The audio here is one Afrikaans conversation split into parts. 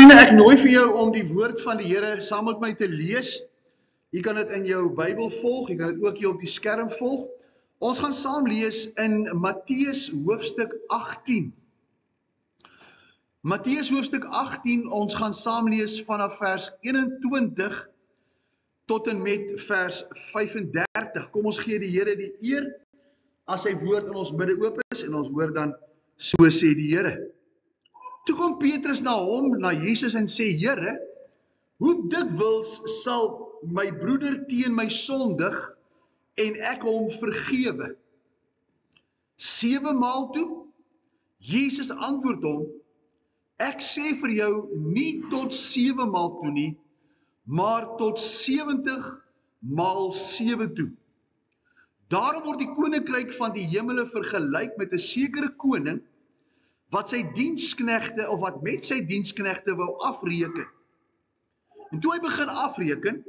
Vriende, ek nooi vir jou om die woord van die Here saam met my te lees. Jy kan dit in jou Bybel volg, jy kan dit ook hier op die skerm volg. Ons gaan saam lees in Matteus hoofstuk 18. Matteus hoofstuk 18, ons gaan saam lees vanaf vers 21 tot en met vers 35. Kom ons gee die Here die eer as sy woord in ons midde oop is en ons hoor dan so sê die Here. Toe kom Petrus na hom, na Jesus en sê, Here, hoe dikwels sal my broeder teen my sondig en ek hom vergewe? 7 maal toe? Jesus antwoord hom, ek sê vir jou nie tot 7 maal toe nie, maar tot 70 maal 7 toe. Daarom word die koninkryk van die hemele vergelyk met 'n sekere koning, wat sy diensknegte of wat met sy diensknegte wou afreken. En toe hy begin afreken,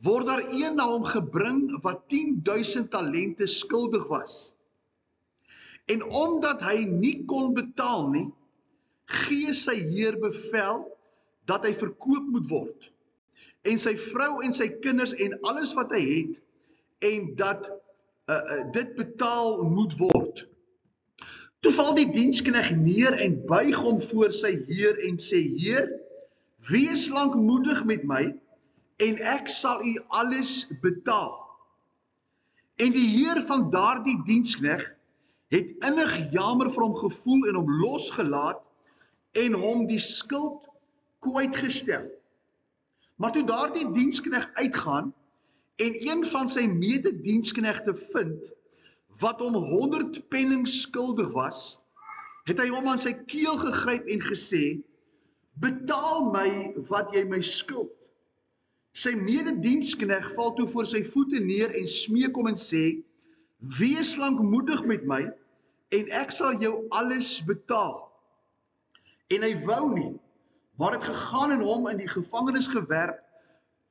word daar een na hom gebring wat 10.000 talente skuldig was. En omdat hy nie kon betaal nie, gee sy heer bevel dat hy verkoop moet word. En sy vrou en sy kinders en alles wat hy het, en dat dit betaal moet word. Toe val die diensknegt neer en buig hom voor sy heer en sê, Heer, wees lankmoedig met my, en ek sal u alles betaal. En die heer van daardie diensknegt het innig jammer vir hom gevoel en hom losgelaat en hom die skuld kwytgestel. Maar toe daardie diensknegt uitgaan en een van sy medediensknegte vind, wat hom 100 penning skuldig was, het hy hom aan sy keel gegryp en gesê, betaal my wat jy my skuld. Sy medediensknegt val toe voor sy voete neer en smeek hom en sê, wees lankmoedig met my, en ek sal jou alles betaal. En hy wou nie, maar het gegaan en hom in die gevangenis gewerp,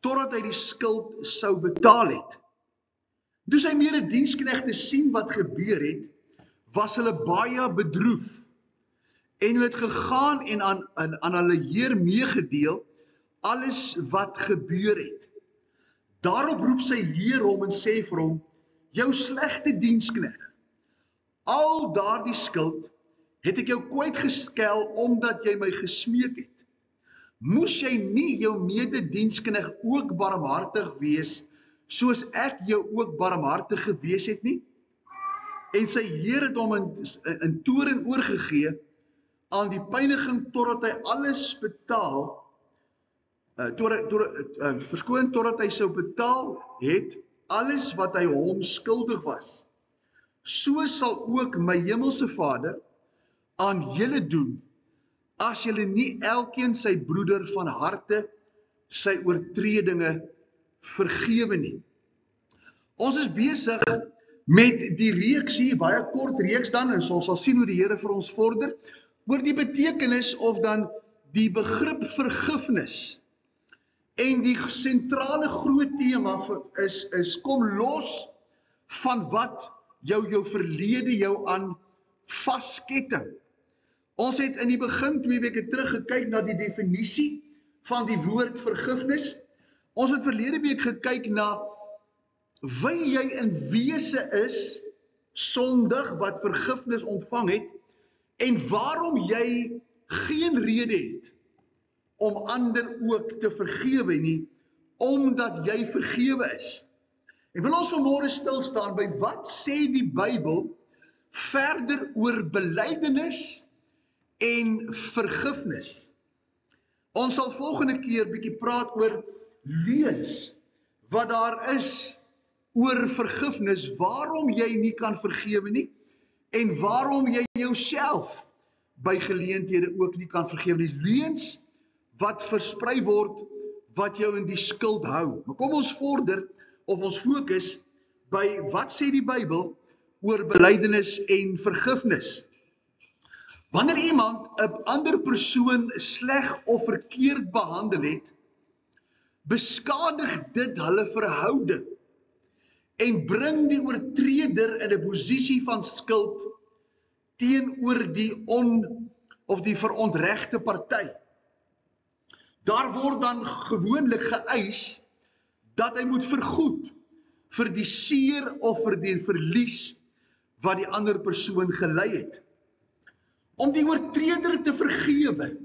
totdat hy die skuld sou betaal het. Toe sy medediensknegte sien wat gebeur het, was hulle baie bedroef, en hulle het gegaan en aan hulle heer meegedeel, alles wat gebeur het. Daarop roep sy heer hom en sê vir hom, jou slegte diensknegt, al daardie skuld, het ek jou kwytgeskel, omdat jy my gesmeek het. Moes jy nie jou medediensknegt ook barmhartig wees, soos ek jou ook barmhartig gewees het nie? En sy heer het hom in toorn oorgegee aan die pyniging totdat hy alles betaal, totdat hy sou betaal het, alles wat hy hom skuldig was. So sal ook my hemelse Vader aan julle doen, as julle nie elkeen sy broeder van harte sy oortredinge vergewe nie. Ons is besig met die reeks hier, baie kort reeks dan, en ons sal sien hoe die Here vir ons vorder, oor die betekenis of dan die begrip vergifnis. En die sentrale groot tema is kom los van wat jou verlede jou aan vasketting. Ons het in die begin 2 weke terug gekyk na die definisie van die woord vergifnis. Ons het verlede week gekyk na wie jy in wese is, sondig wat vergifnis ontvang het, en waarom jy geen rede het om ander ook te vergewe nie, omdat jy vergewe is. En wil ons vanmôre stil staan by wat sê die Bybel verder oor belydenis en vergifnis. Ons sal volgende keer bietjie praat oor leuns wat daar is oor vergifnis, waarom jy nie kan vergewe nie, en waarom jy jouself by geleenthede ook nie kan vergewe nie. Leuns wat versprei word, wat jou in die skuld hou. Maar kom ons vorder, of ons fokus, by wat sê die Bybel oor belydenis en vergifnis. Wanneer iemand 'n ander persoon sleg of verkeerd behandel het, beskadig dit hulle verhouding en bring die oortreder in 'n posisie van skuld teenoor die verontregte party. Daar word dan gewoonlik geëis dat hy moet vergoed vir die seer of vir die verlies wat die ander persoon gelei het. Om die oortreder te vergewe,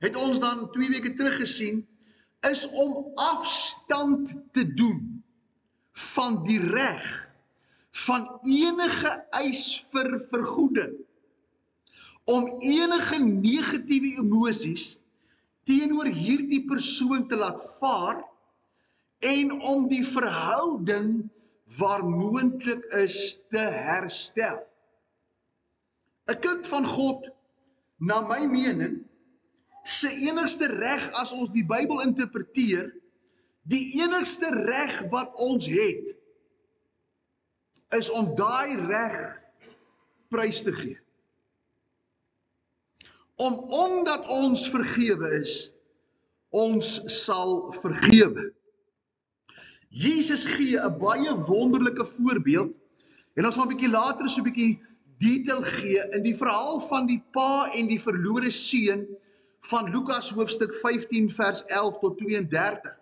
het ons dan 2 weke terug gesien, is om afstand te doen van die reg, van enige eis vir vergoeding, om enige negatiewe emosies teenoor hierdie persoon te laat vaar, en om die verhouding waar moontlik is te herstel. 'n Kind van God, na my mening, se enigste reg as ons die Bybel interpreteer, die enigste reg wat ons het, is om daai reg prys te gee. Omdat ons vergewe is, ons sal vergewe. Jesus gee 'n baie wonderlike voorbeeld, en ons gaan 'n bietjie later so 'n bietjie detail gee in die verhaal van die pa en die verlore seun van Lukas hoofstuk 15 vers 11 tot 32.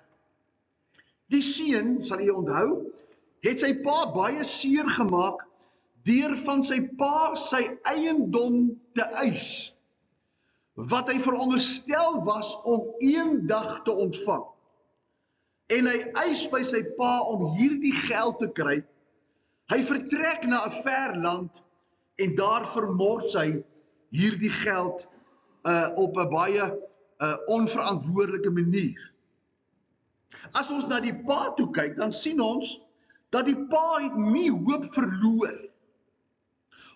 Die seun, sal jy onthou, het sy pa baie seer gemaak deur van sy pa sy eiendom te eis, wat hy veronderstel was om eendag te ontvang. En hy eis by sy pa om hierdie geld te kry. Hy vertrek na 'n ver land en daar vermors hy hierdie geld op 'n baie onverantwoordelike manier. As ons na die pa toe kyk, dan sien ons dat die pa het nie hoop verloor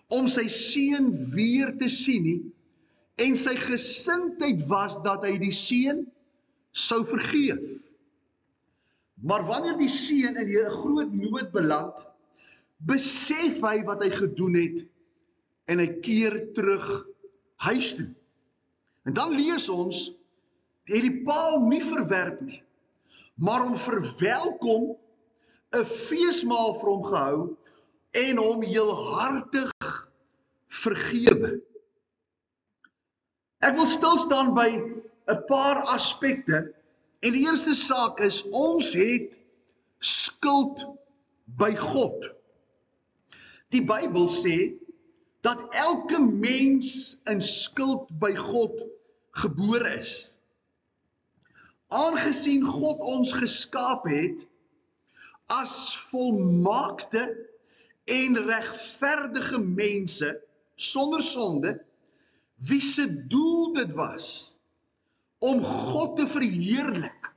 om sy seun weer te sien nie, en sy gesindheid was dat hy die seun sou vergeef. Maar wanneer die seun in 'n groot nood beland, besef hy wat hy gedoen het, en hy keer terug huis toe. En dan lees ons, het die pa hom nie verwerp nie, maar hom verwelkom, 'n feesmaal vir hom gehou, en hom heelhartig vergewe. Ek wil stil staan by 'n paar aspekte, en die eerste saak is, ons het skuld by God. Die Bybel sê, dat elke mens in skuld by God gebore is. Aangesien God ons geskaap het as volmaakte en regverdige mense sonder sonde, wie se doel dit was om God te verheerlik,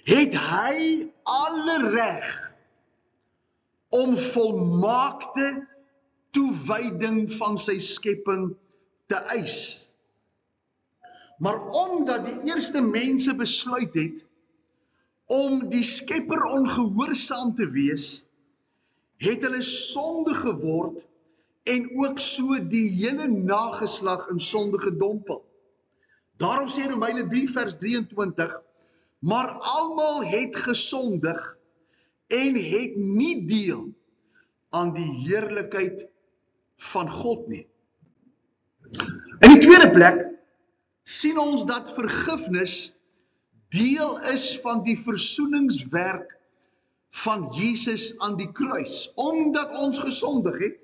het hy alle reg om volmaakte toewyding van sy skepping te eis. Maar omdat die eerste mense besluit het om die Skepper ongehoorsaam te wees, het hulle sonde geword en ook so die hele nageslag in sonde gedompel. Daarom sê Romeine 3 vers 23, maar almal het gesondig en het nie deel aan die heerlikheid van God nie. In die tweede plek sien ons dat vergifnis deel is van die versoeningswerk van Jesus aan die kruis. Omdat ons gesondig het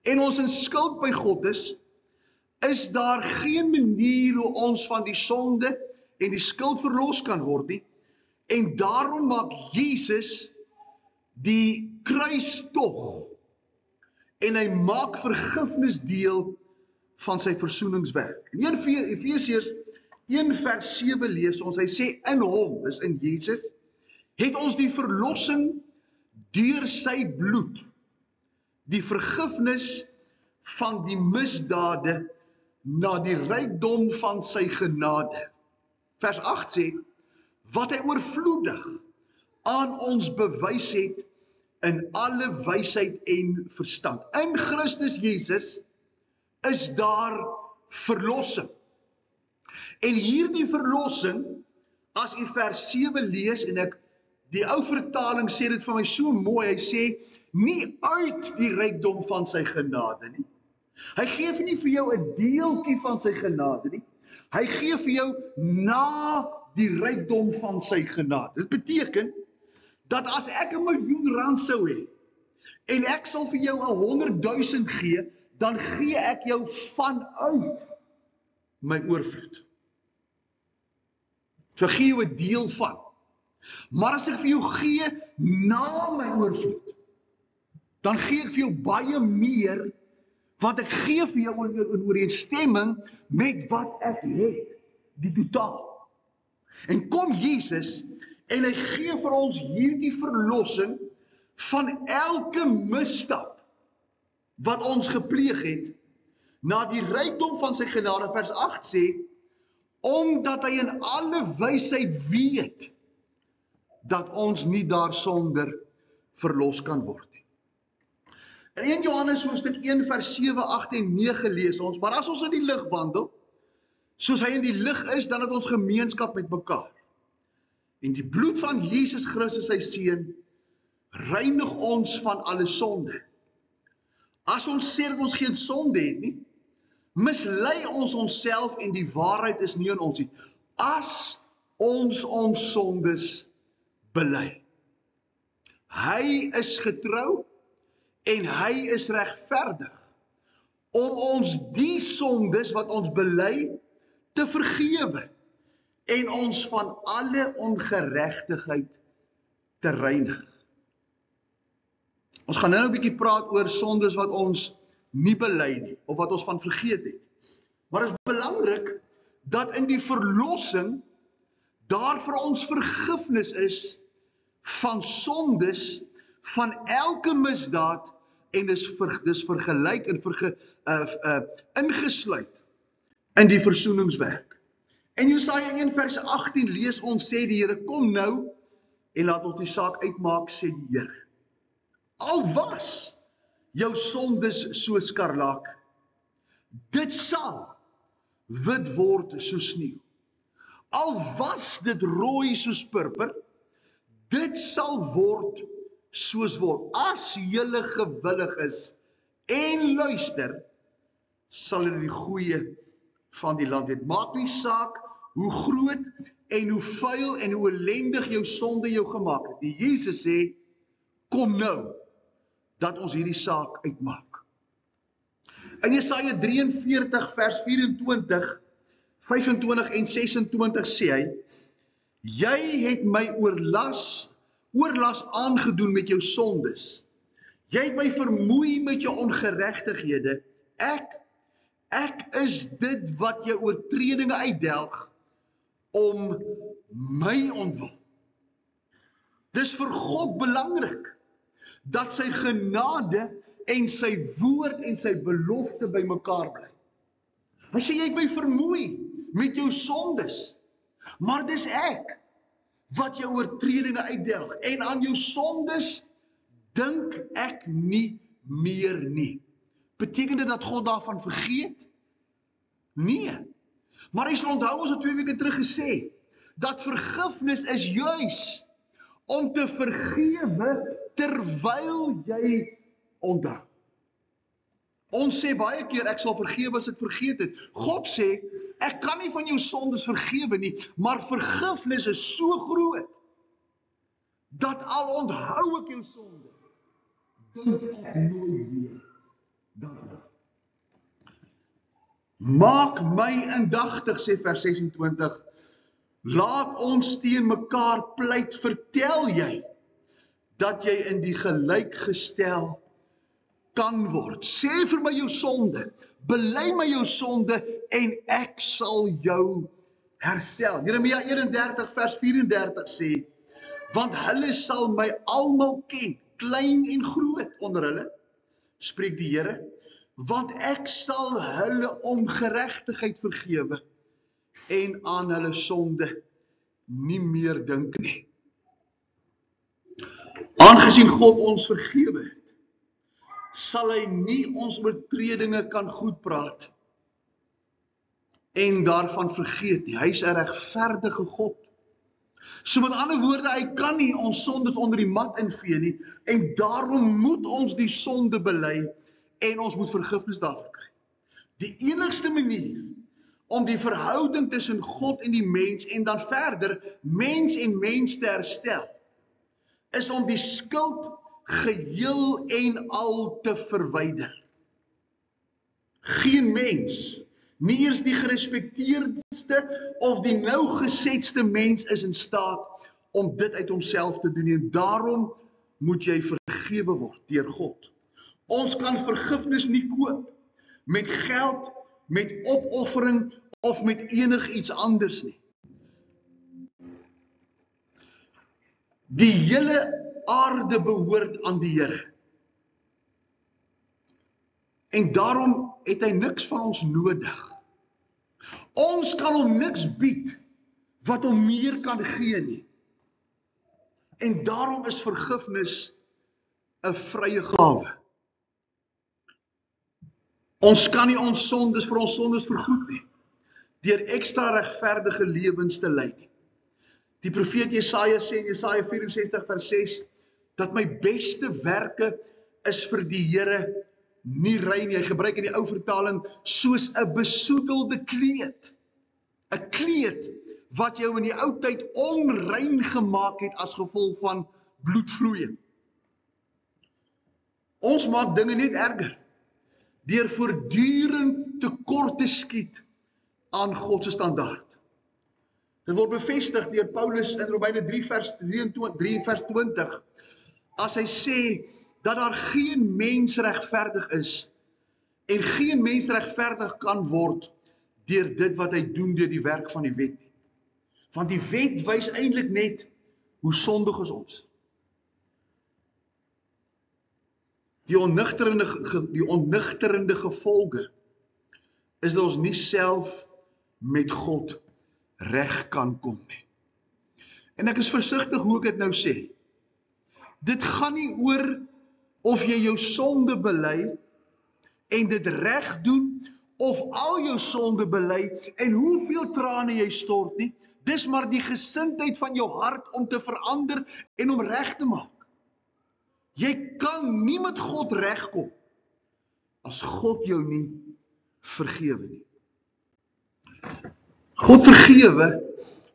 en ons in skuld by God is daar geen manier hoe ons van die sonde en die skuld verlos kan word nie. En daarom maak Jesus die kruis tog, en hy maak vergifnis deel van sy versoeningswerk. In Efesiërs 1 vers 7 lees ons, hy sê, in hom, dis in Jesus, het ons die verlossing deur sy bloed, die vergifnis van die misdade na die rykdom van sy genade. Vers 8 sê, wat hy oorvloedig aan ons bewys het in alle wysheid en verstand. In Christus Jesus is daar verlossing. En hierdie verlossing, as u vers 7 lees, en die ou vertaling sê dit vir my so mooi, hy sê, nie uit die rykdom van sy genade nie. Hy gee nie vir jou 'n deeltjie van sy genade nie. Hy gee vir jou na die rykdom van sy genade. Dit beteken dat as ek R1 miljoen sou hê en ek sal vir jou 100.000 gee, dan gee ek jou vanuit my oorvloed. So gee jou 'n deel van. Maar as ek vir jou gee na my oorvloed, dan gee ek vir jou baie meer, want ek gee vir jou in ooreenstemming met wat ek het, die totaal. En kom Jesus, en hy gee vir ons hierdie verlossing van elke misstap wat ons gepleeg het, na die rykdom van sy genade. Vers 8 sê, omdat hy in alle wysheid weet, dat ons nie daarsonder verlos kan word nie. In 1 Johannes hoofstuk 1 vers 7, 8 en 9 lees ons, maar as ons in die lig wandel, soos hy in die lig is, dan het ons gemeenskap met mekaar. En die bloed van Jesus Christus sy seun, reinig ons van alle sonde. As ons sê dat ons geen sonde het nie, mislei ons onsself en die waarheid is nie in ons nie. As ons sondes bely. Hy is getrou en hy is regverdig om ons die sondes wat ons bely te vergewe en ons van alle ongeregtigheid te reinig. Ons gaan nou 'n bietjie praat oor sondes wat ons nie bely nie, of wat ons van vergeet het. Maar dit is belangrik dat in die verlossing daar vir ons vergifnis is van sondes, van elke misdaad, en dis vergelyk en ingesluit in die versoeningswerk. In Jesaja 1 vers 18 lees ons, sê die Here, kom nou en laat ons die saak uitmaak, sê die Here. Al was jou sondes so skarlak, dit sal wit word soos sneeu. Al was dit rooi soos purper, dit sal word soos wol. As julle gewillig is en luister, sal julle die goeie van die land weet. Maak nie saak hoe groot en hoe vuil en hoe ellendig jou sonde jou gemaak het. Die Jesus sê, kom nou, dat ons hierdie saak uitmaak. In Jesaja 43 vers 24, 25 en 26 sê hy, jy het my oorlas aangedoen met jou sondes. Jy het my vermoei met jou ongeregtighede. Ek is dit wat jou oortredinge uitdelg om my ontwil. Dis vir God belangrik dat sy genade en sy woord en sy belofte by mekaar bly. Hy sê, jy het my vermoei met jou sondes, maar dis ek wat jou oortredinge uitdelg, en aan jou sondes dink ek nie meer nie. Beteken dit dat God daarvan vergeet? Nee. Maar hy sal onthou, ons het 2 weke terug gesê, dat vergifnis is juis om te vergewe terwyl jy onthou. Ons sê baie keer, ek sal vergewe as ek vergeet het. God sê, ek kan nie van jou sondes vergewe nie, maar vergifnis is so groot, dat al onthou ek jou sonde, dink ek nooit weer daaraan. Maak my indagtig, sê vers 26, laat ons teen mekaar pleit, vertel jy, dat jy in die gelykgestel kan word. Sê vir my jou sonde, bely my jou sonde, en ek sal jou herstel. Jeremia 31 vers 34 sê, want hulle sal my almal ken, klein en groot onder hulle, spreek die Here, want ek sal hulle ongeregtigheid vergewe, en aan hulle sonde nie meer dink nie. Aangesien God ons vergewe het, sal hy nie ons oortredinge kan goedpraat en daarvan vergeet nie. Hy is 'n regverdige God. So met ander woorde, hy kan nie ons sondes onder die mat invee nie, en daarom moet ons die sonde bely en ons moet vergifnis daarvoor kry. Die enigste manier om die verhouding tussen God en die mens en dan verder mens en mens te herstel, is om die skuld geheel en al te verwyder. Geen mens, nie eers die gerespekteerdste of die nou gesetste mens is in staat om dit uit homself te doen. En daarom moet jy vergewe word deur God. Ons kan vergifnis nie koop met geld, met opoffering of met enig iets anders nie. Die hele aarde behoort aan die Here. En daarom het hy niks van ons nodig. Ons kan hom niks bied wat hom meer kan gee nie. En daarom is vergifnis 'n vrye gawe. Ons kan nie ons sondes vir ons sondes vergoed nie, deur ekstra regverdige lewens te lei nie. Die profeet Jesaja sê in Jesaja 64 vers 6, dat my beste werke is vir die Here nie rein nie. Hy gebruik in die ou vertaling soos 'n besoedelde kleed. 'n Kleed wat jou in die ou tyd onrein gemaak het as gevolg van bloedvloeiing. Ons maak dinge net erger deur voortdurend tekort te skiet aan God se standaard. Dit word bevestig deur Paulus in Romeine 3 vers 20, as hy sê dat daar geen mens regverdig is en geen mens regverdig kan word deur dit wat hy doen deur die werk van die wet nie. Want die wet wys eintlik net hoe sondig is ons. Die onnigterende gevolge is dat ons nie self met God reg kan kom nie. En ek is versigtig hoe ek dit nou sê. Dit gaan nie oor of jy jou sonde bely en dit reg doen, of al jou sonde bely en hoeveel trane jy stort nie. Dis maar die gesindheid van jou hart om te verander en om reg te maak. Jy kan nie met God regkom as God jou nie vergewe nie. God vergewe,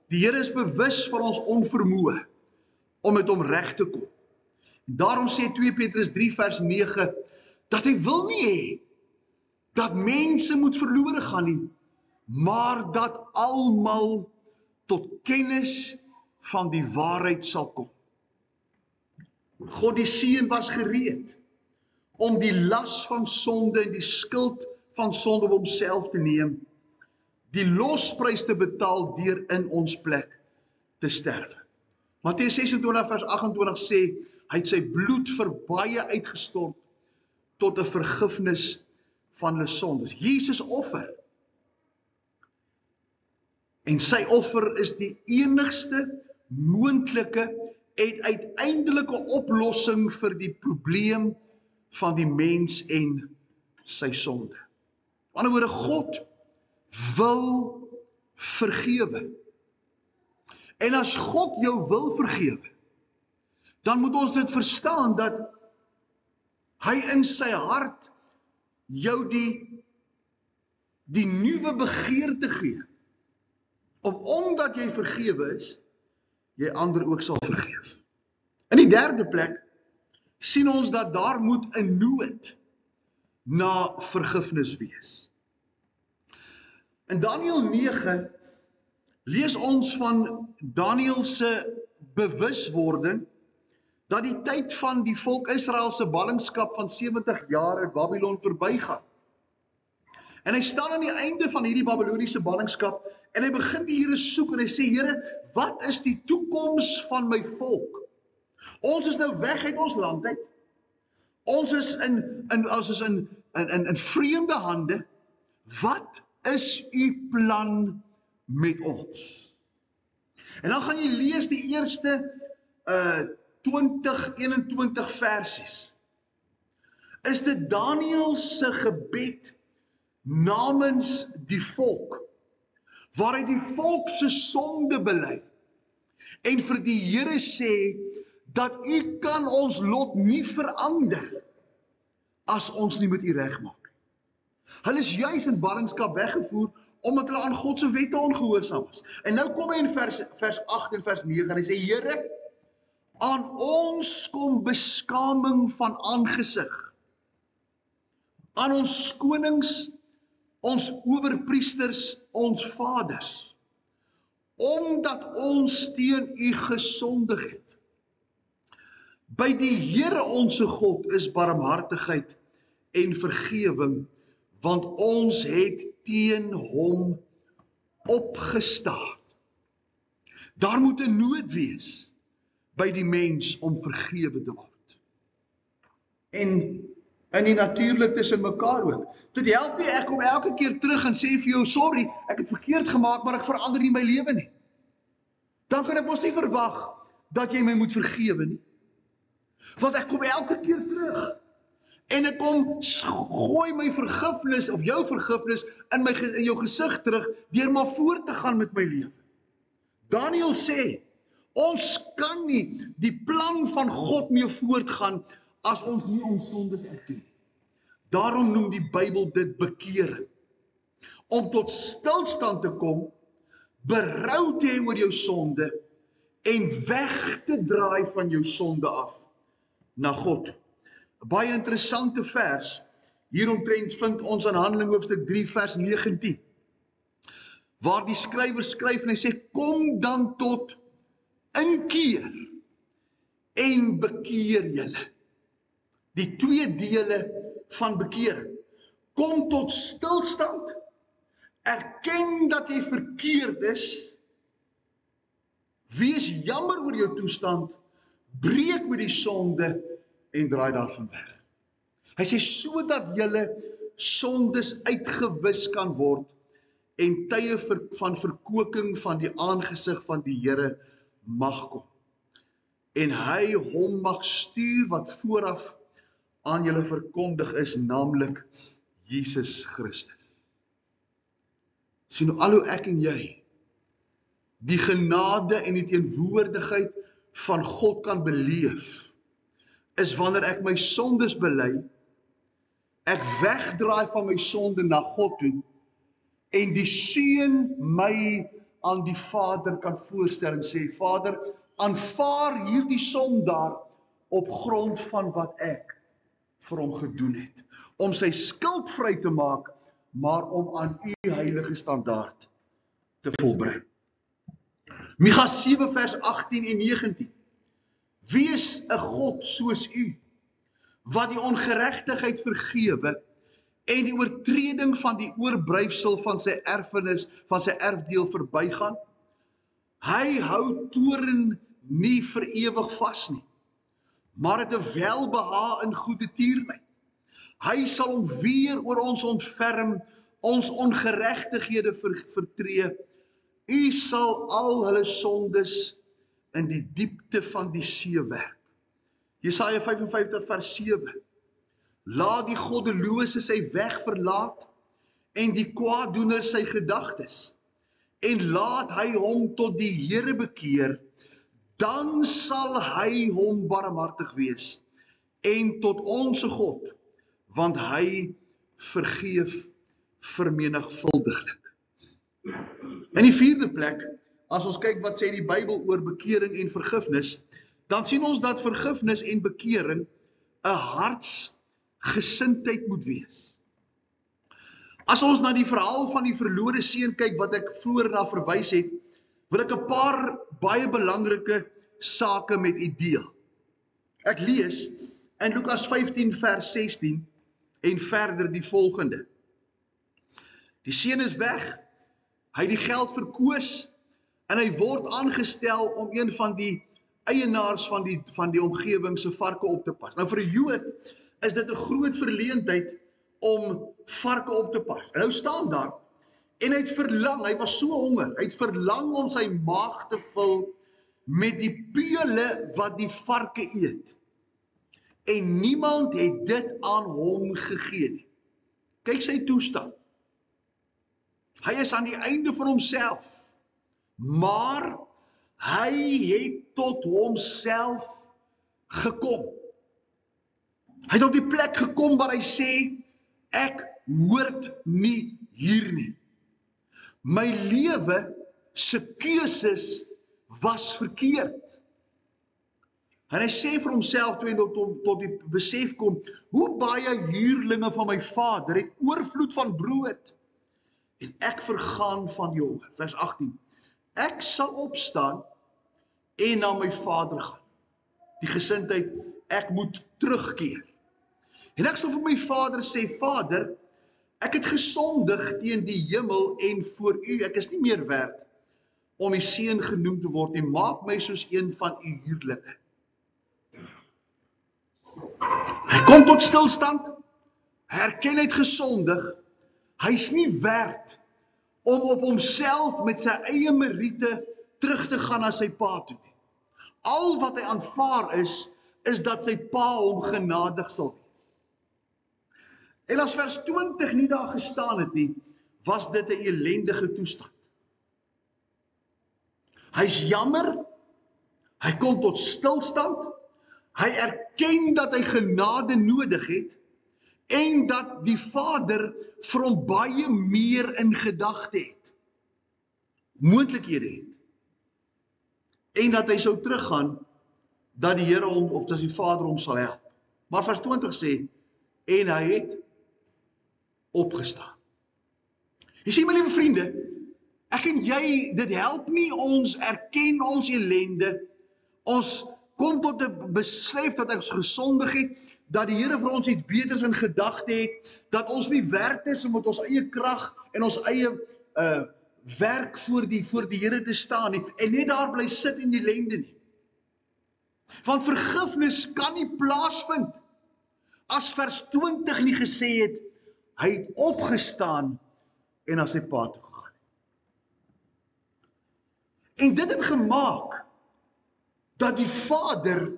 die Here is bewus van ons onvermoë om met hom reg te kom. Daarom sê 2 Petrus 3 vers 9, dat hy wil nie hê dat mense moet verlore gaan nie, maar dat almal tot kennis van die waarheid sal kom. God die Seun was gereed om die las van sonde en die skuld van sonde op homself te neem, die losprys te betaal deur in ons plek te sterwe. Matteus 26 vers 28 sê, hy het sy bloed vir baie uitgestort tot 'n vergifnis van hulle sondes. Jesus offer. En sy offer is die enigste moontlike en uiteindelike oplossing vir die probleem van die mens en sy sonde. Aan die ander woorde, God wil vergewe. En as God jou wil vergewe, dan moet ons dit verstaan dat hy in sy hart jou die nuwe begeerte gee, of omdat jy vergewe is, jy ander ook sal vergeef. In die derde plek sien ons dat daar moet 'n nood na vergifnis wees. In Daniël 9 lees ons van Daniël se bewuswording dat die tyd van die volk Israel se ballingskap van 70 jaar in Babylon verbygaan. En hy staan aan die einde van hierdie Babyloniese ballingskap en hy begin die Here soek en hy sê, Here, wat is die toekoms van my volk? Ons is nou weg uit ons land uit. Ons is in vreemde hande. Wat is u plan met ons? En dan gaan jy lees die eerste 20-21 versies. Is dit Daniël se gebed namens die volk, waar hy die volk se sonde bely en vir die Here sê dat u kan ons lot nie verander as ons nie met u regmaak. Hulle is juis in ballingskap weggevoer omdat hulle aan God se wette ongehoorsaam was. En nou kom hy in vers 8 en vers 9 en hy sê, Here, aan ons kom beskaming van aangesig. Aan ons konings, ons owerpriesters, ons vaders, omdat ons teen u gesondig het. By die Here onse God is barmhartigheid en vergewing, want ons het teen hom opgestaan. Daar moet 'n nood wees by die mens om vergewe te word. En in die natuurlik tussen mekaar ook. Dit help nie ek kom elke keer terug en sê vir jou, sorry, ek het verkeerd gemaak, maar ek verander nie my lewe nie. Dan kan ek mos nie verwag dat jy my moet vergewe nie. Want ek kom elke keer terug en ek kom gooi my vergifnis of jou vergifnis in jou gesig terug deur maar voort te gaan met my lewe. Daniël sê, ons kan nie die plan van God mee voortgaan as ons nie ons sondes erken. Daarom noem die Bybel dit bekering. Om tot stilstand te kom, berou te hê oor jou sonde en weg te draai van jou sonde af na God. 'n Baie interessante vers, hieromtrent vind ons in Handelinge hoofstuk 3 vers 9 en 10, waar die skrywer skryf en hy sê, kom dan tot inkeer en bekeer julle. Die twee dele van bekering. Kom tot stilstand, erken dat jy verkeerd is, wees jammer oor jou toestand, breek met die sonde en draai daarvan weg. Hy sê, sodat julle sondes uitgewis kan word en tye van verkoking van die aangesig van die Here mag kom. En hy hom mag stuur wat vooraf aan julle verkondig is, naamlik Jesus Christus. Sien nou al hoe ek en jy die genade en die teenwoordigheid van God kan beleef, is wanneer ek my sondes bely, ek wegdraai van my sonde na God toe, en die Seun my aan die Vader kan voorstel en sê, Vader, aanvaar hierdie sondaar op grond van wat ek vir hom gedoen het, om sy skuld vry te maak, maar om aan u heilige standaard te volbring. Micha 7 vers 18 en 19. Wees 'n God soos u, wat die ongeregtigheid vergewe en die oortreding van die oorblyfsel van sy erfenis, van sy erfdeel verbygaan. Hy hou toorn nie vir ewig vas nie, maar het 'n welbehae in goeie tiermyn. Hy sal hom weer oor ons ontferm, ons ongeregtighede vertree. U sal al hulle sondes in die diepte van die see werp. Jesaja 55 vers 7. Laat die goddelose sy weg verlaat en die kwaaddoener sy gedagtes, en laat hy hom tot die Here bekeer, dan sal hy hom barmhartig wees en tot onsse God, want hy vergeef vermenigvuldiglik. In die vierde plek, as ons kyk wat sê die Bybel oor bekering en vergifnis, dan sien ons dat vergifnis en bekering 'n hartsgesindheid moet wees. As ons na die verhaal van die verlore seun kyk wat ek vroeër na verwys het, wil ek 'n paar baie belangrike sake met u deel. Ek lees in Lukas 15 vers 16 en verder die volgende. Die seun is weg, hy het die geld verkoos en hy word aangestel om een van die eienaars van die omgewing se varke op te pas. Nou vir 'n Jood is dit 'n groot verleentheid om varke op te pas. En nou staan daar en hy het verlang, hy was so honger, hy het verlang om sy maag te vul met die peule wat die varke eet. En niemand het dit aan hom gegee nie. Kyk sy toestand. Hy is aan die einde van homself, maar hy het tot homself gekom. Hy het op die plek gekom waar hy sê, ek hoort nie hier nie. My lewe se keuses was verkeerd. En hy sê vir homself toe hy tot die besef kom, hoe baie huurlinge van my vader het oorvloed van brood, en ek vergaan van die honger. Vers 18. Ek sal opstaan en na my vader gaan. Die gesindheid, ek moet terugkeer. En ek sal vir my vader sê, Vader, ek het gesondig teen die hemel en voor u, ek is nie meer werd om die seun genoem te word en maak my soos een van u huurlinge. Hy kom tot stilstand, hy herken hy het gesondig, hy is nie werd om op homself met sy eie meriete terug te gaan na sy pa toe nie. Al wat hy aanvaar is dat sy pa hom genadig sal wees. En as vers 20 nie daar gestaan het nie, was dit 'n ellendige toestand. Hy's jammer, hy kom tot stilstand, hy erken dat hy genade nodig het, en dat die Vader vir hom baie meer in gedagte het, moontlikhede het, en dat hy sou teruggaan, dat die Here hom, of dat die Vader hom sal help. Maar vers 20 sê, en hy het opgestaan. Jy sien my liewe vriende, ek en jy, dit help nie ons erken ons ellende, ons kom tot 'n besef dat ons gesondig het, dat die Here vir ons iets beters in gedagte het, dat ons nie werd is om met ons eie krag en ons eie werk voor die Here te staan nie, en net daar bly sit in die ellende nie. Want vergifnis kan nie plaasvind as vers 20 nie gesê het, hy het opgestaan en na sy pa toe gegaan. En dit het gemaak dat die Vader,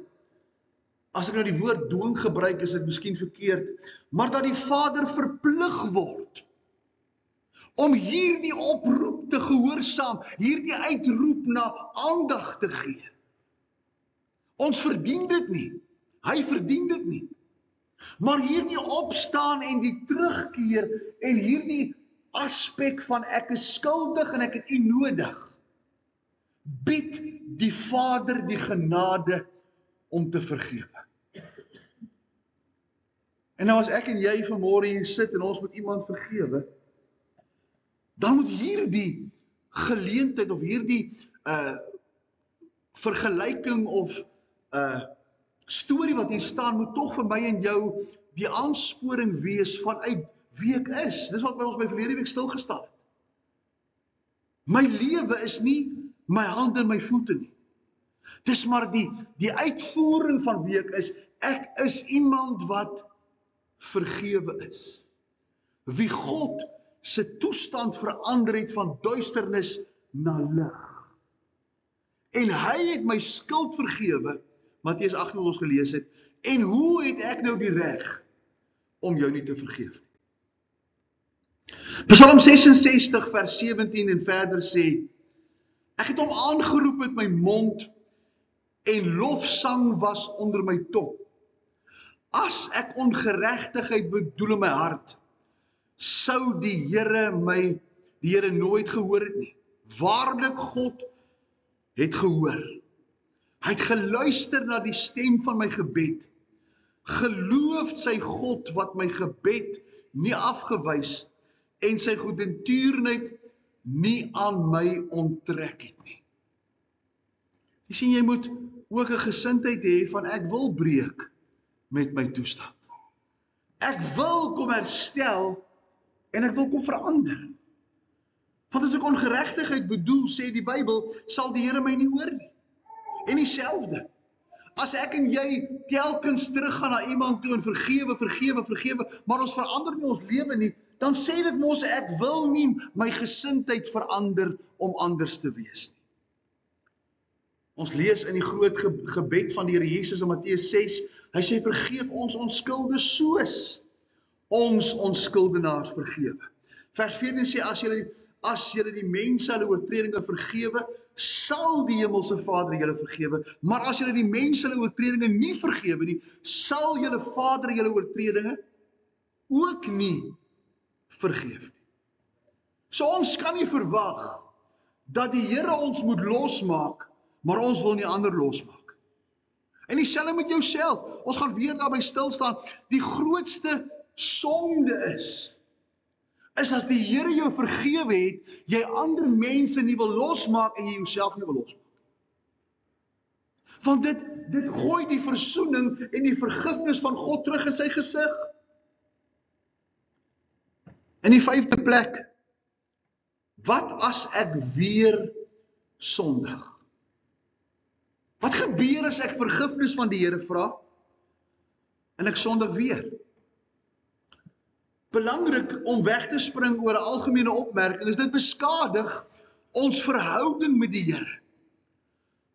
as ek nou die woord dwing gebruik, is dit miskien verkeerd, maar dat die Vader verplig word om hierdie oproep te gehoorsaam, hierdie uitroep na aandag te gee. Ons verdien dit nie, hy verdien dit nie. Maar hierdie opstaan en die terugkeer en hierdie aspek van ek is skuldig en ek het u nodig, bied die Vader die genade om te vergewe. En nou as ek en jy vanmôre hier sit en ons moet iemand vergewe, dan moet hierdie geleentheid of hierdie vergelyking of storie wat hier staan, moet tog vir my en jou die aansporing wees vanuit wie ek is. Dis wat by ons by verlede week stilgestaan het. My lewe is nie my hande en my voete nie. Dis maar die uitvoering van wie ek is. Ek is iemand wat vergewe is. Wie God se toestand verander het van duisternis na lig. En hy het my skuld vergewe, Matteus 8 wat ons gelees het, en hoe het ek nou die reg om jou nie te vergeef nie? Psalm 66 vers 17 en verder sê, ek het hom aangeroep met my mond, en lofsang was onder my tong. As ek ongeregtigheid bedoel in my hart, sou die Here nooit gehoor het nie. Waarlik God het gehoor. Hy het geluister na die stem van my gebed. Geloof sy God wat my gebed nie afgewys en sy goedertierenheid nie aan my onttrek het nie. Jy sien, jy moet ook 'n gesindheid hê van ek wil breek met my toestand. Ek wil kom herstel en ek wil kom verander. Want as ek ongeregtigheid bedoel, sê die Bybel, sal die Here my nie hoor nie. En dieselfde. As ek en jy telkens teruggaan na iemand toe en vergewe, maar ons verander nie ons lewe nie, dan sê dit mos ek wil nie my gesindheid verander om anders te wees nie. Ons lees in die groot gebed van die Here Jesus in Matteus 6, hy sê vergeef ons skulde soos ons skuldenaars vergewe. Vers 14 sê as julle die mense hulle oortredinge vergewe, sal die hemelse Vader julle vergewe, maar as julle die mense hulle oortredinge nie vergewe nie, sal julle Vader julle oortredinge ook nie vergeef nie. So ons kan nie verwag dat die Here ons moet losmaak, maar ons wil nie ander losmaak. En dieselfde met jouself. Ons gaan weer daarby stil staan. Die grootste sonde is as die Here jou vergewe het, jy ander mense nie wil losmaak en jy jouself nie wil losmaak. Want dit gooi die versoening en die vergifnis van God terug in sy gesig. In die 5de plek, wat as ek weer sondig? Wat gebeur as ek vergifnis van die Here vra en ek sondig weer? Belangrik om weg te spring oor 'n algemene opmerking is dit beskadig ons verhouding met die Here,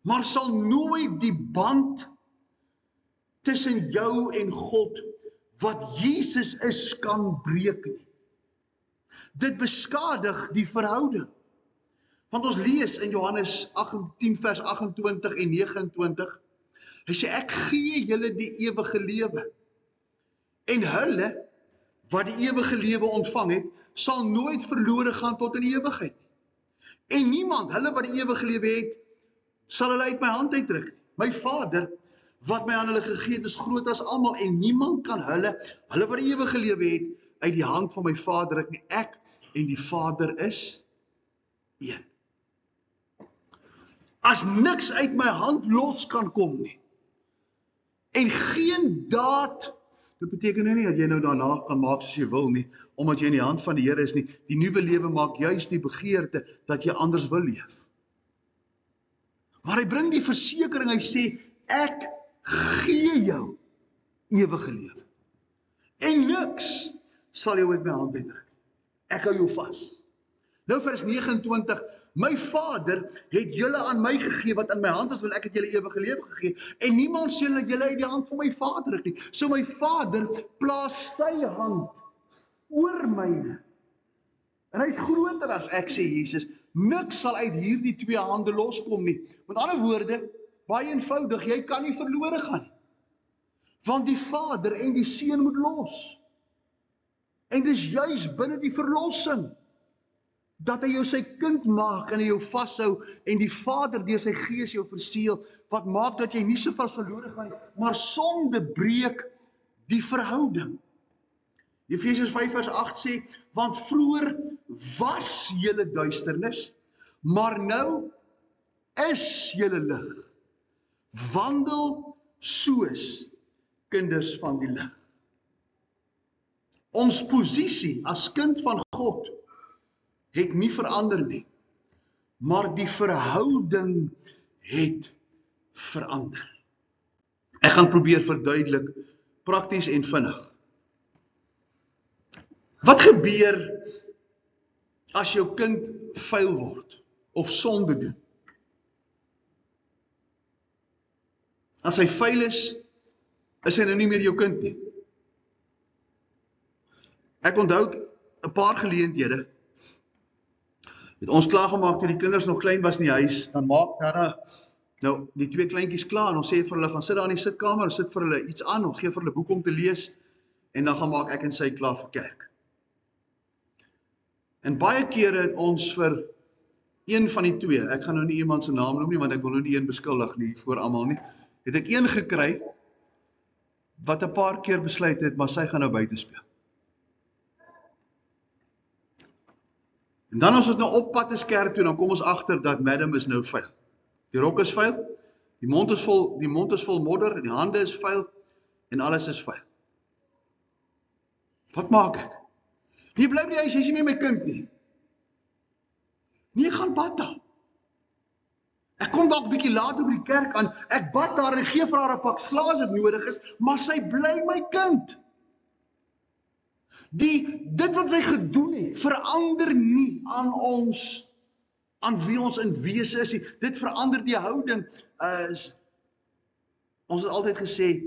maar sal nooit die band tussen jou en God wat Jesus is kan breek nie. Dit beskadig die verhouding. Want ons lees in Johannes 10 vers 28 en 29, hy sê ek gee julle die ewige lewe. En hulle wat die ewige lewe ontvang het, sal nooit verlore gaan tot in ewigheid. En niemand, hulle wat die ewige lewe het, sal hulle uit my hand uitruk. My Vader, wat my aan hulle gegee het, is groot as almal, en niemand kan hulle wat die ewige lewe het, uit die hand van my Vader ruk nie. Ek en die Vader is een. As niks uit my hand los kan kom nie, en geen daad, dit beteken nie dat jy nou daarna kan maak soos jy wil nie, omdat jy in die hand van die Here is nie. Die nuwe lewe maak juist die begeerte dat jy anders wil leef. Maar hy bring die versekering, hy sê, ek gee jou ewige lewe. En niks sal jou uit my hand uitdruk. Ek hou jou vas. Nou vers 29, my Vader het julle aan my gegee, wat in my hand is, want ek het julle ewige lewe gegee, en niemand sal julle uit die hand van my Vader ruk nie. So my Vader plaas sy hand oor myne. En hy is groter as ek, sê Jesus. Niks sal uit hierdie twee hande loskom nie. Met ander woorde, baie eenvoudig, jy kan nie verlore gaan nie. Want die Vader en die Seun moet los. En dis juis binne die verlossing dat hy jou sy kind maak en hy jou vashou, en die Vader deur sy Gees jou verseël, wat maak dat jy nie so vas verlore gaan nie, maar sonde breek die verhouding. Efesiërs 5 vers 8 sê, want vroeër was julle duisternis, maar nou is julle lig. Wandel soos kinders van die lig. Ons posisie as kind van God het nie verander nie, maar die verhouding het verander. Ek gaan probeer verduidelik, prakties en vinnig. Wat gebeur as jou kind vuil word of sonde doen? As hy vuil is hy nou nie meer jou kind nie. Ek onthou 'n paar geleenthede, het ons klaargemaak toe die kinders nog klein was in die huis, dan maak nou die twee kleintjies klaar, en ons sê vir hulle, gaan sit daar in die sitkamer, ons sit vir hulle iets aan, ons gee vir hulle boek om te lees, en dan gaan maak ek en sy klaar vir kerk. En baie kere het ons vir een van die twee, ek gaan nou nie iemand se naam noem nie, want ek wil nou nie een beskuldig nie, voor almal nie, het ek een gekry, wat 'n paar keer besluit het, maar sy gaan nou buite speel. En dan as ons nou op pad is kerk toe, dan kom ons agter dat madam is nou vuil. Die rok is vuil, die mond is vol modder, die hande is vuil, en alles is vuil. Wat maak ek? Nee, bly by die huis, jy is nie meer my kind nie. Nee, ek gaan bad daar. Ek kom dalk 'n bietjie later by die kerk aan, ek bad daar en gee vir haar 'n pak slaas as dit nodig is, maar sy bly my kind. Dit wat sy gedoen het, verander nie aan ons, aan wie ons in wese is nie. Dit verander die houding. Ons het altyd gesê,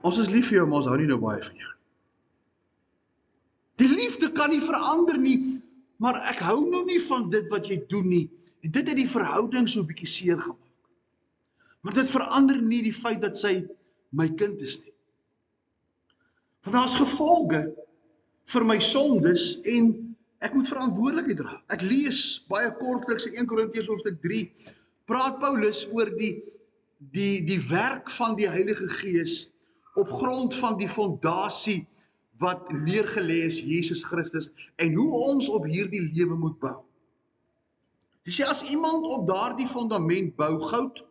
ons is lief vir jou, maar ons hou nie nou baie van jou. Die liefde kan nie verander nie, maar ek hou nou nie van dit wat jy doen nie. En dit het die verhouding so 'n bietjie seer gemaak. Maar dit verander nie die feit dat sy my kind is nie. Want daar is gevolge vir my sondes en Ek moet verantwoordelikheid dra. Ek lees baie kortliks in 1 Korintiërs hoofstuk 3, praat Paulus oor die werk van die Heilige Gees op grond van die fondasie wat neergelê is, Jesus Christus, en hoe ons op hierdie lewe moet bou. Hy sê, as iemand op daardie fundament bou, goud,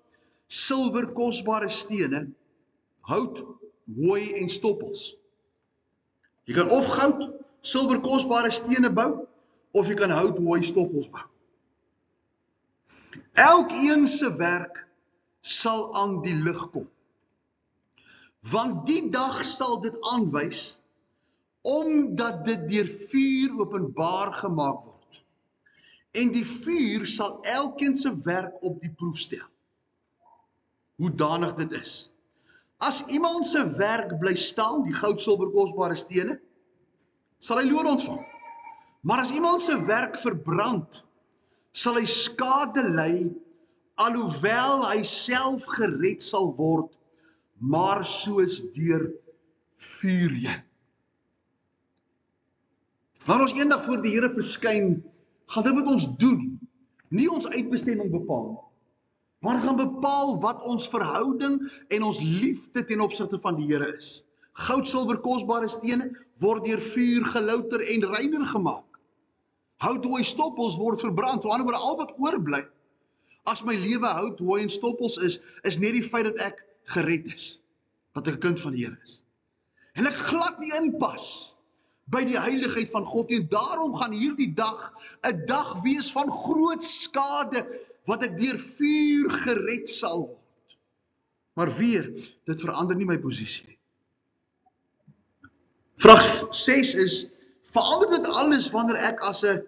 silwer, kosbare stene, hout, hooi en stoppels. Jy kan of goud, silwer, kosbare stene bou, of jy kan hout, hooi, stoppels bou. Elkeen se werk sal aan die lig kom. Want die dag sal dit aanwys, omdat dit deur vuur openbaar gemaak word. En die vuur sal elkeen se werk op die proef stel. Hoedanig dit is. As iemand se werk bly staan, die goud, silwer, kosbare stene, sal hy loon ontvang. Maar as iemand se werk verbrand, sal hy skade ly, alhoewel hy self gered sal word, maar soos deur vuur heen. Wanneer ons eendag voor die Here verskyn, gaan dit wat ons doen, nie ons uitbestemming bepaal, maar gaan bepaal wat ons verhouding en ons liefde ten opsigte van die Here is. Goud, silwer, kosbare stene word deur vuur gelouter en reiner gemaak. Hout, hooi, stoppels word verbrand. Aan die ander al wat oorbly, as my lewe hout, hooi en stoppels is net die feit dat ek gered is, dat ek 'n kind van die Here is. En ek glad nie inpas by die heiligheid van God nie. Daarom gaan hierdie dag 'n dag wees van groot skade, wat ek deur vuur gered sal word. Maar weer, dit verander nie my posisie nie. Vraag 6 is, verander dit alles wanneer ek as 'n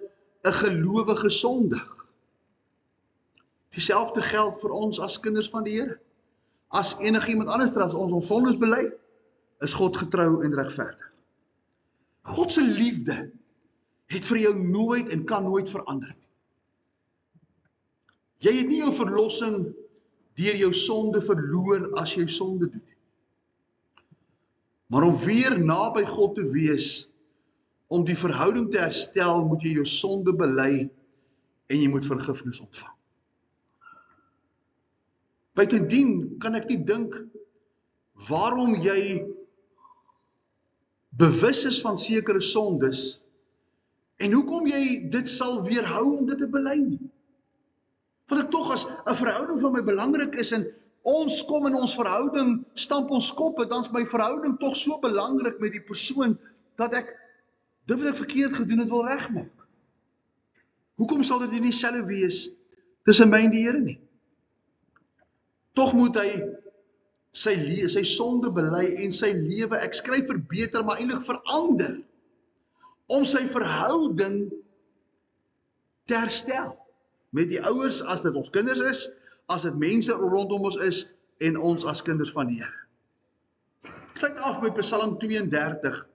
gelowige sondig? Dieselfde geld vir ons as kinders van die Here. As enigiemand anders as ons sondes bely, is God getrou en regverdig. God se liefde het vir jou nooit en kan nooit verander nie. Jy het nie jou verlossing deur jou sonde verloor as jy sonde doen nie. Maar om weer naby God te wees, om die verhouding te herstel, moet jy jou sonde bely en jy moet vergifnis ontvang. Buitendien kan ek nie dink waarom jy bewus is van sekere sondes en hoekom jy dit sal weerhou om dit te bely nie. Want ek tog as 'n verhouding van my belangrik is en ons kom in ons verhouding, stamp ons koppe, dan is my verhouding tog so belangrik met die persoon, dat ek dit wat ek verkeerd gedoen het wil regmaak. Hoekom sal dit nie dieselfde wees tussen my en die Here nie? Tog moet hy sy sonde bely en sy lewe, ek skryf verbeter, maar eintlik verander, om sy verhouding te herstel. Met die ouers, as dit ons kinders is, as dit mense rondom ons is, en ons as kinders van die Here. Ek sluit af met Psalm 32.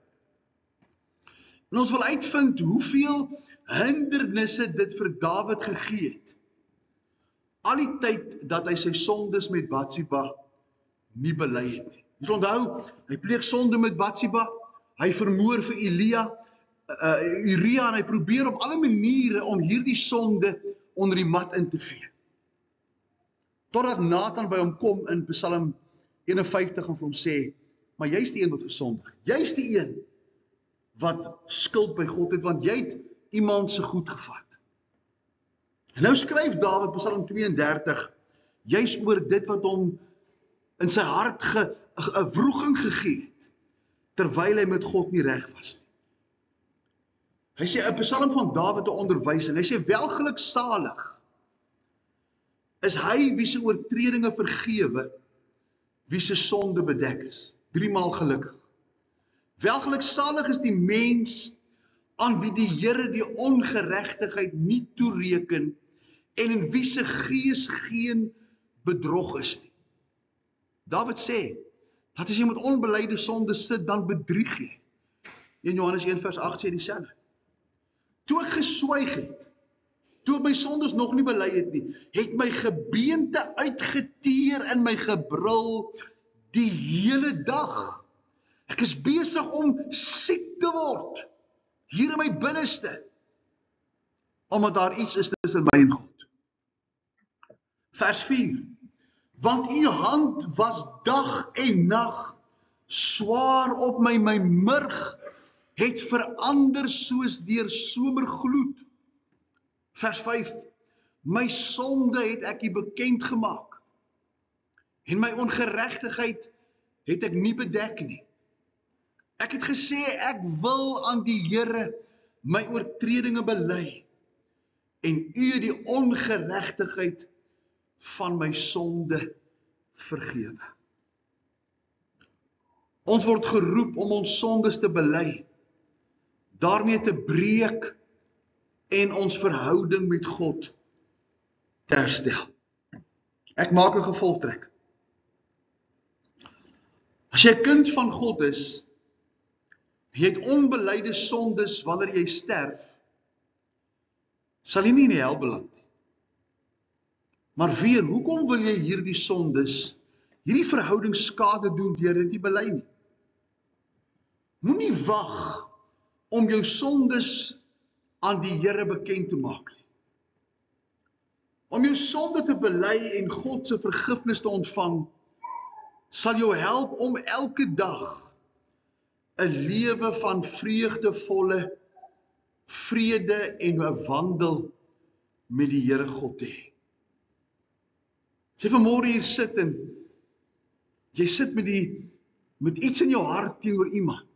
En ons wil uitvind hoeveel hindernisse dit vir Dawid gegee het. Al die tyd dat hy sy sondes met Batsheba nie bely het nie. Jy onthou, hy pleeg sonde met Batsheba, hy vermoor vir Uria en hy probeer op alle maniere om hierdie sonde onder die mat in te vee. Totdat Nathan by hom kom in Psalm 51 en vir hom sê, maar jy is die een wat gesondig. Jy is die een wat skuld by God het, want jy het iemand se goed gevat. En nou skryf Dawid Psalm 32, juis oor dit wat hom in sy hart 'n wroging gegee het, terwyl hy met God nie reg was nie. Hy sê 'n Psalm van Dawid te onderwysing. Hy sê welgeluksalig is hy wie se oortredinge vergewe, wie se sonde bedek is. 3 maal gelukkig. Welgeluksalig is die mens aan wie die Here die ongeregtigheid nie toereken en in wie se gees geen bedrog is nie. Dawid sê dat as jy met onbelyde sonde sit, dan bedrieg jy. In Johannes 1 vers 8 sê dieselfde. Toe ek geswyg het, toe ek my sondes nog nie bely het nie, het my gebeente uitgeteer en my gebrul die hele dag. Ek is besig om siek te word, hier in my binneste. omdat daar iets is tussen my en God. Vers 4. Want u hand was dag en nag swaar op my murg het verander soos deur somergloed. Vers 5. My sonde het ek u bekend gemaak, en my ongeregtigheid het ek nie bedek nie. Ek het gesê, ek wil aan die Here my oortredinge bely, en u die ongeregtigheid van my sonde vergewe. Ons word geroep om ons sondes te bely, daarmee te breek en ons verhouding met God te herstel. Ek maak 'n gevolgtrek. As jy 'n kind van God is, jy het onbelyde sondes wanneer jy sterf, sal jy nie in die hel beland nie. Maar weer, hoekom wil jy hierdie sondes, hierdie verhouding skade doen deur dit nie bely nie? Moenie wag om jou sondes aan die Here bekend te maak nie. Om jou sonde te bely en God se vergifnis te ontvang, sal jou help om elke dag 'n lewe van vreugdevolle vrede en 'n wandel met die Here God te hê. As jy vanmôre hier sit en jy sit met iets in jou hart teenoor iemand,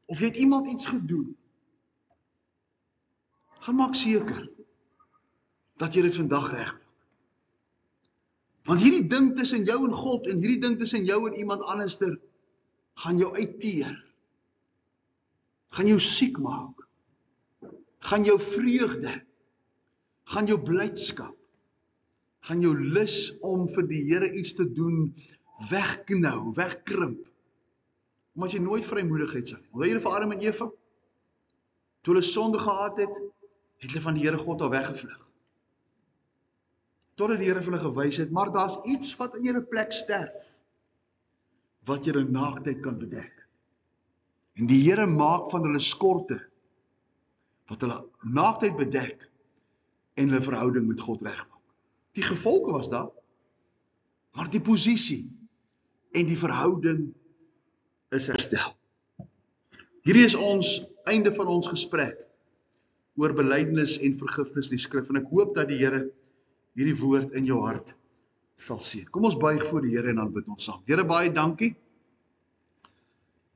of jy het iemand iets gedoen, gaan maak seker dat jy dit vandag regmaak. Want hierdie ding tussen jou en God en hierdie ding tussen jou en iemand anderster gaan jou uitteer, gaan jou siek maak, gaan jou vreugde, gaan jou blydskap, gaan jou lus om vir die Here iets te doen wegknou, wegkrimp, omdat jy nooit vrymoedigheid sal hê. Onthou julle vir Adam en Eva? Toe hulle sonde gehad het, het hulle van die Here God al weggevlug. Totdat die Here vir hulle gewys het, maar daar's iets wat in julle plek sterf, wat julle naaktheid kan bedek. En die Here maak van hulle skorte, wat hulle naaktheid bedek, en hulle verhouding met God regmaak. Die gevolge was daar, maar die posisie en die verhouding is herstel. Hierdie is ons einde van ons gesprek oor belydenis en vergifnis in die skrif, en ek hoop dat die Here hierdie woord in jou hart sal seën. Kom ons buig voor die Here en dan bid ons saam. Here, baie dankie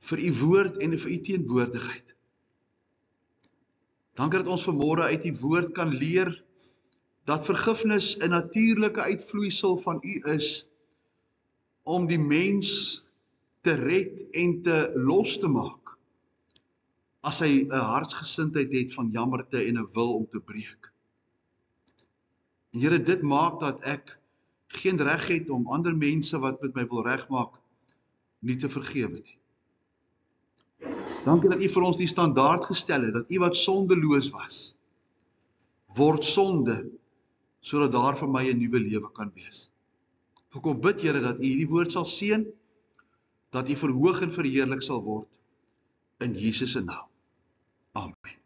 vir u woord en vir u teenwoordigheid. Dankie dat ons vanmôre uit die woord kan leer dat vergifnis 'n natuurlike uitvloeisel van u is om die mens te red en te los te maak as hy 'n hartsgesindheid het van jammerte en 'n wil om te breek. En Here, dit maak dat ek geen reg het om ander mense wat met my wil regmaak nie te vergewe nie. Dankie dat u vir ons die standaard gestel het, dat u wat sondeloos was, word sonde, sodat daar vir my 'n nuwe lewe kan wees. Ek kom bid, Here, dat u hierdie woord sal seën, dat u verhoog en verheerlik sal word, in Jesus se naam. Amen.